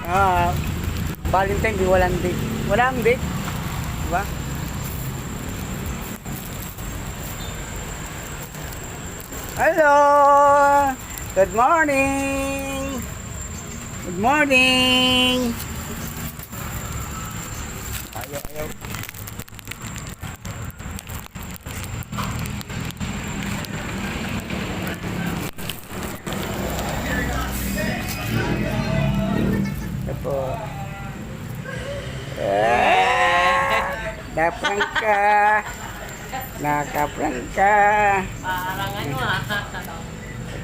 Ah, Valentine, di walang date. Walang date. Diba? Hello! Good morning! Good morning! Ayaw. Ito po. Naprank ka. Nakaprank ka. Parang ano ah.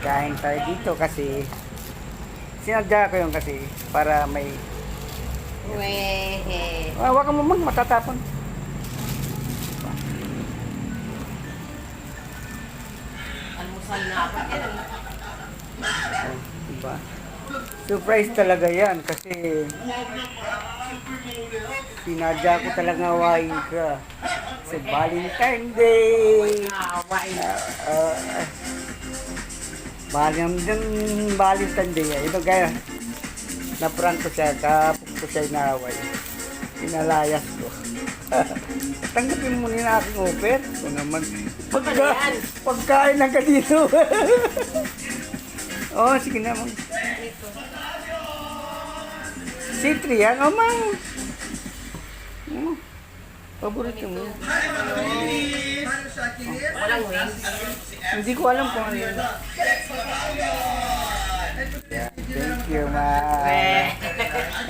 Kain tayo dito kasi sinadya ko yun kasi para may Weh. wag ka mo matatapon. Almusal na ako. Diba? Surprise talaga yan kasi sinadya ko talaga hawain ka sa Valentine Day. Valentine Day. Ito kaya na-prank ko siya, kapag ko siya inaway. Pinalayas ko. Tanggapin mo nila aking offer. Ito naman. Pagkain lang ka dito. Oh, sige naman. C3 yan, oh man. Paborito mo. Walang wings. Hindi ko alam kung ano yun. Yeah, thank you, ma.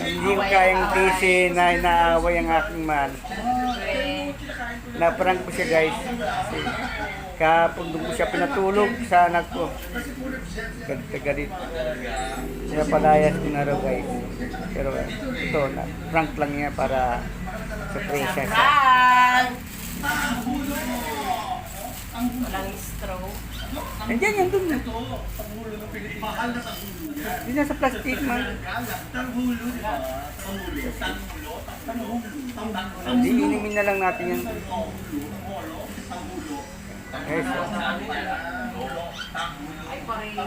Hindi ko kayang tisi na inaaway ang aking man. Na-prank ko siya, guys. Kapag doon ko siya pinatulog sa anak ko. Galit. Pinapalayas ko na raw, guys. Pero ito, prank lang niya para surprise siya. Prank! Walang straw. Nandiyan yan doon. Hindi na sa plastic, man. Hindi, inumin na lang natin yan. Guys, Ay, pareho.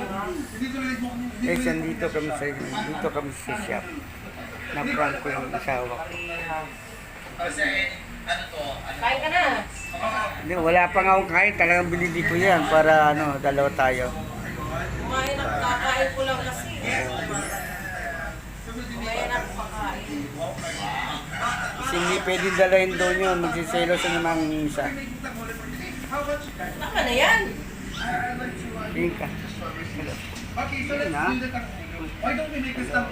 guys, dito kami sa shop. Na-prank ko yung asawa ko. Kain ka na. Hindi, wala pa nga akong kain. Talagang binili ko yan para dalawa tayo. Kumain at kakain ko lang kasi. Kumain at kakain. Kasi hindi pwede dalahin doon yun. Magsiselo sa namang isa. Tama na yan. Tingin ka. Hello. Yun na. Why don't we make a stop?